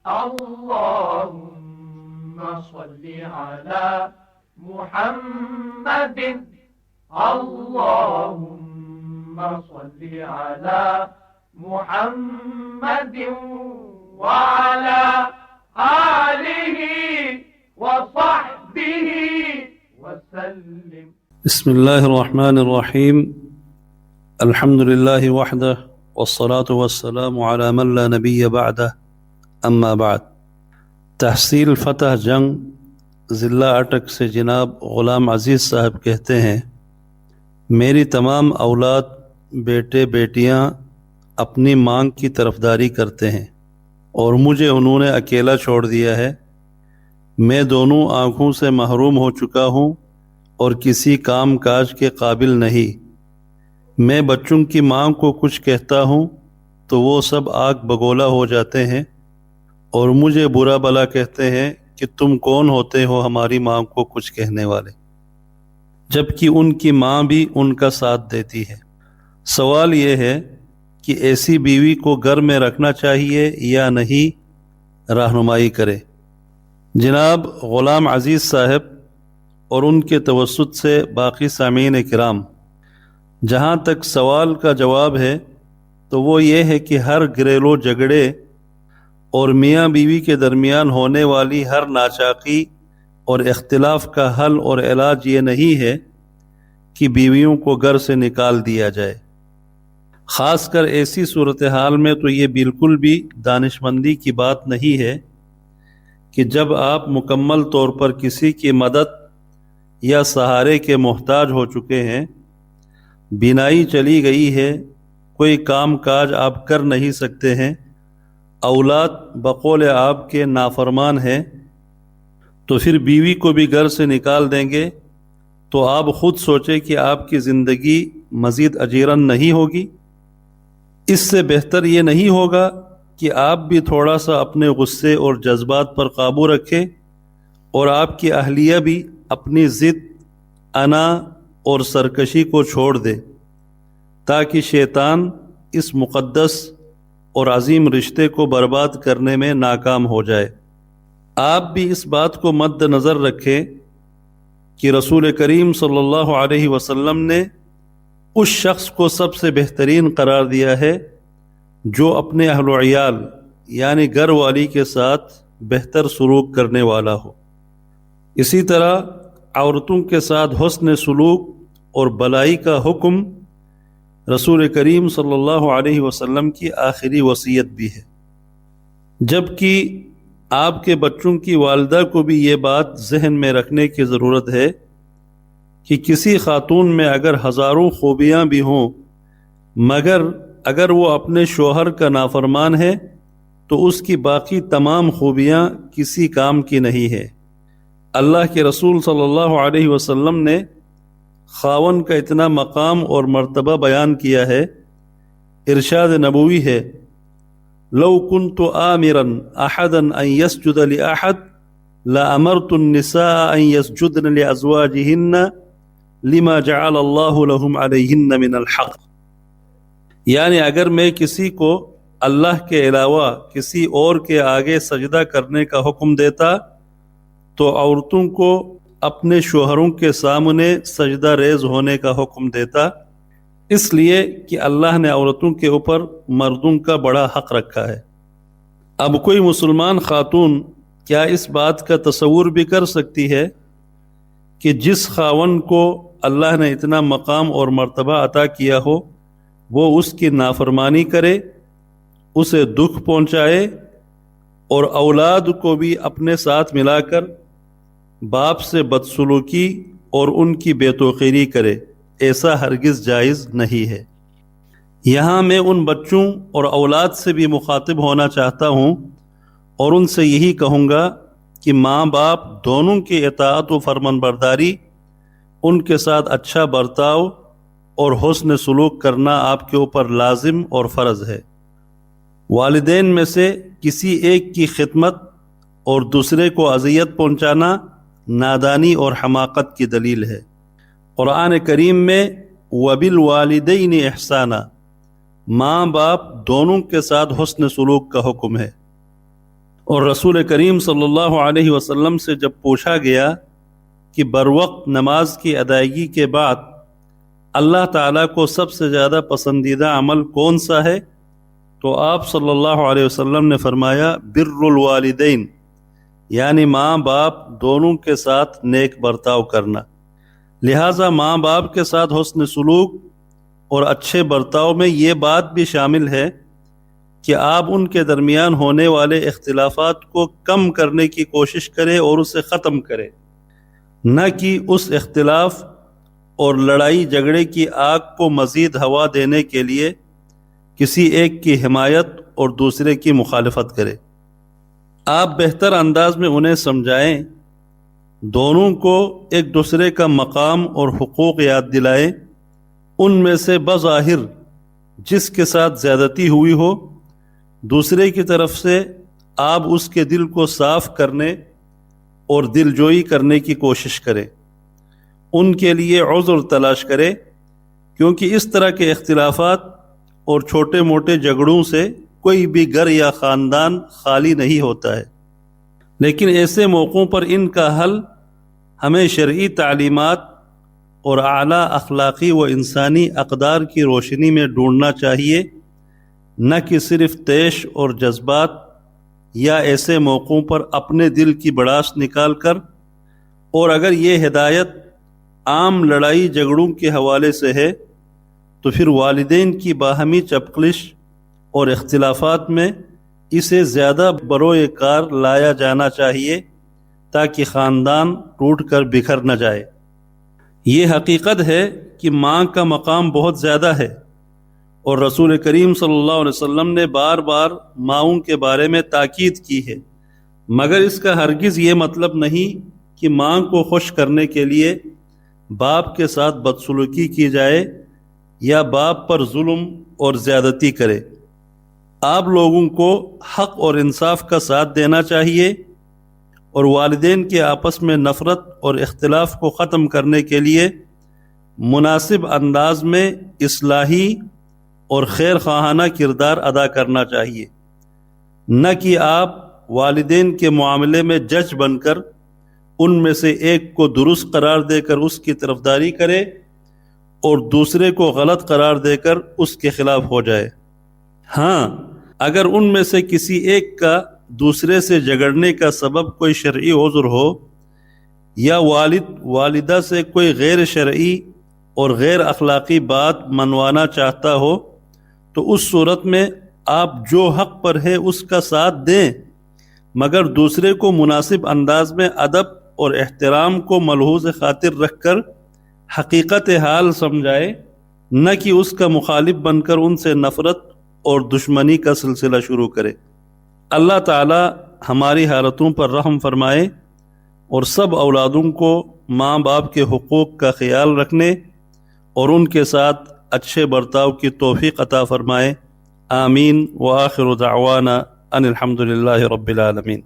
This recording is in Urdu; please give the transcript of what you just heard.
اللهم صل على محمد اللهم صل على محمد وعلى آله وصحبه وسلم. بسم الله الرحمن الرحيم. الحمد لله وحده والصلاة والسلام على من لا نبي بعده اما بعد. تحصیل فتح جنگ ضلع اٹک سے جناب غلام عزیز صاحب کہتے ہیں، میری تمام اولاد بیٹے بیٹیاں اپنی مانگ کی طرفداری کرتے ہیں اور مجھے انہوں نے اکیلا چھوڑ دیا ہے. میں دونوں آنکھوں سے محروم ہو چکا ہوں اور کسی کام کاج کے قابل نہیں. میں بچوں کی ماں کو کچھ کہتا ہوں تو وہ سب آگ بگولا ہو جاتے ہیں اور مجھے برا بلا کہتے ہیں کہ تم کون ہوتے ہو ہماری ماں کو کچھ کہنے والے، جبکہ ان کی ماں بھی ان کا ساتھ دیتی ہے. سوال یہ ہے کہ ایسی بیوی کو گھر میں رکھنا چاہیے یا نہیں، رہنمائی کرے. جناب غلام عزیز صاحب اور ان کے توسط سے باقی سامعین کرام، جہاں تک سوال کا جواب ہے تو وہ یہ ہے کہ ہر گھریلو جھگڑے اور میاں بیوی کے درمیان ہونے والی ہر ناچاقی اور اختلاف کا حل اور علاج یہ نہیں ہے کہ بیویوں کو گھر سے نکال دیا جائے. خاص کر ایسی صورتحال میں تو یہ بالکل بھی دانشمندی کی بات نہیں ہے کہ جب آپ مکمل طور پر کسی کی مدد یا سہارے کے محتاج ہو چکے ہیں، بینائی چلی گئی ہے، کوئی کام کاج آپ کر نہیں سکتے ہیں، اولاد بقول آپ کے نافرمان ہیں، تو پھر بیوی کو بھی گھر سے نکال دیں گے تو آپ خود سوچیں کہ آپ کی زندگی مزید اجیرن نہیں ہوگی. اس سے بہتر یہ نہیں ہوگا کہ آپ بھی تھوڑا سا اپنے غصے اور جذبات پر قابو رکھیں اور آپ کی اہلیہ بھی اپنی ضد، انا اور سرکشی کو چھوڑ دے تاکہ شیطان اس مقدس اور عظیم رشتے کو برباد کرنے میں ناکام ہو جائے. آپ بھی اس بات کو مد نظر رکھیں کہ رسول کریم صلی اللہ علیہ وسلم نے اس شخص کو سب سے بہترین قرار دیا ہے جو اپنے اہل و عیال یعنی گھر والی کے ساتھ بہتر سلوک کرنے والا ہو. اسی طرح عورتوں کے ساتھ حسن سلوک اور بلائی کا حکم رسول کریم صلی اللہ علیہ وسلم کی آخری وصیت بھی ہے. جبکہ آپ کے بچوں کی والدہ کو بھی یہ بات ذہن میں رکھنے کی ضرورت ہے کہ کسی خاتون میں اگر ہزاروں خوبیاں بھی ہوں مگر اگر وہ اپنے شوہر کا نافرمان ہے تو اس کی باقی تمام خوبیاں کسی کام کی نہیں ہے. اللہ کے رسول صلی اللہ علیہ وسلم نے خاون کا اتنا مقام اور مرتبہ بیان کیا ہے، ارشاد نبوی ہے، لو كنت آمرا احدا ان يسجد لاحد لامرت النساء ان يسجدن لازواجهن لما جعل الله لهم عليهن من الحق. یعنی اگر میں کسی کو اللہ کے علاوہ کسی اور کے آگے سجدہ کرنے کا حکم دیتا تو عورتوں کو اپنے شوہروں کے سامنے سجدہ ریز ہونے کا حکم دیتا، اس لیے کہ اللہ نے عورتوں کے اوپر مردوں کا بڑا حق رکھا ہے. اب کوئی مسلمان خاتون کیا اس بات کا تصور بھی کر سکتی ہے کہ جس خاون کو اللہ نے اتنا مقام اور مرتبہ عطا کیا ہو وہ اس کی نافرمانی کرے، اسے دکھ پہنچائے اور اولاد کو بھی اپنے ساتھ ملا کر باپ سے بدسلوکی اور ان کی بے توقیری کرے؟ ایسا ہرگز جائز نہیں ہے. یہاں میں ان بچوں اور اولاد سے بھی مخاطب ہونا چاہتا ہوں اور ان سے یہی کہوں گا کہ ماں باپ دونوں کی اطاعت و فرمان برداری، ان کے ساتھ اچھا برتاؤ اور حسن سلوک کرنا آپ کے اوپر لازم اور فرض ہے. والدین میں سے کسی ایک کی خدمت اور دوسرے کو اذیت پہنچانا نادانی اور حماقت کی دلیل ہے. قرآن کریم میں وَبِالْوَالِدَيْنِ احسانا، ماں باپ دونوں کے ساتھ حسن سلوک کا حکم ہے. اور رسول کریم صلی اللہ علیہ وسلم سے جب پوچھا گیا کہ بروقت نماز کی ادائیگی کے بعد اللہ تعالیٰ کو سب سے زیادہ پسندیدہ عمل کون سا ہے، تو آپ صلی اللہ علیہ وسلم نے فرمایا بر الوالدین، یعنی ماں باپ دونوں کے ساتھ نیک برتاؤ کرنا۔ لہٰذا ماں باپ کے ساتھ حسن سلوک اور اچھے برتاؤ میں یہ بات بھی شامل ہے کہ آپ ان کے درمیان ہونے والے اختلافات کو کم کرنے کی کوشش کریں اور اسے ختم کریں، نہ کہ اس اختلاف اور لڑائی جھگڑے کی آگ کو مزید ہوا دینے کے لیے کسی ایک کی حمایت اور دوسرے کی مخالفت کرے۔ آپ بہتر انداز میں انہیں سمجھائیں، دونوں کو ایک دوسرے کا مقام اور حقوق یاد دلائیں۔ ان میں سے بظاہر جس کے ساتھ زیادتی ہوئی ہو، دوسرے کی طرف سے آپ اس کے دل کو صاف کرنے اور دل جوئی کرنے کی کوشش کریں، ان کے لیے عذر تلاش کریں، کیونکہ اس طرح کے اختلافات اور چھوٹے موٹے جھگڑوں سے کوئی بھی گھر یا خاندان خالی نہیں ہوتا ہے، لیکن ایسے موقعوں پر ان کا حل ہمیں شرعی تعلیمات اور اعلیٰ اخلاقی و انسانی اقدار کی روشنی میں ڈھونڈنا چاہیے، نہ کہ صرف طیش اور جذبات یا ایسے موقعوں پر اپنے دل کی بڑاس نکال کر۔ اور اگر یہ ہدایت عام لڑائی جھگڑوں کے حوالے سے ہے تو پھر والدین کی باہمی چپقلش اور اختلافات میں اسے زیادہ بروئے کار لایا جانا چاہیے تاکہ خاندان ٹوٹ کر بکھر نہ جائے۔ یہ حقیقت ہے کہ ماں کا مقام بہت زیادہ ہے، اور رسول کریم صلی اللہ علیہ وسلم نے بار بار ماؤں کے بارے میں تاکید کی ہے، مگر اس کا ہرگز یہ مطلب نہیں کہ ماں کو خوش کرنے کے لیے باپ کے ساتھ بدسلوکی کی جائے یا باپ پر ظلم اور زیادتی کرے۔ آپ لوگوں کو حق اور انصاف کا ساتھ دینا چاہیے، اور والدین کے آپس میں نفرت اور اختلاف کو ختم کرنے کے لیے مناسب انداز میں اصلاحی اور خیر خواہانہ کردار ادا کرنا چاہیے، نہ کہ آپ والدین کے معاملے میں جج بن کر ان میں سے ایک کو درست قرار دے کر اس کی طرفداری کرے اور دوسرے کو غلط قرار دے کر اس کے خلاف ہو جائے۔ ہاں، اگر ان میں سے کسی ایک کا دوسرے سے جھگڑنے کا سبب کوئی شرعی عذر ہو، یا والد والدہ سے کوئی غیر شرعی اور غیر اخلاقی بات منوانا چاہتا ہو، تو اس صورت میں آپ جو حق پر ہے اس کا ساتھ دیں، مگر دوسرے کو مناسب انداز میں ادب اور احترام کو ملحوظ خاطر رکھ کر حقیقت حال سمجھائے، نہ کہ اس کا مخالف بن کر ان سے نفرت اور دشمنی کا سلسلہ شروع کرے۔ اللہ تعالی ہماری حالتوں پر رحم فرمائے اور سب اولادوں کو ماں باپ کے حقوق کا خیال رکھنے اور ان کے ساتھ اچھے برتاؤ کی توفیق عطا فرمائے۔ آمین۔ وآخر دعوانا ان الحمد للہ رب العالمین۔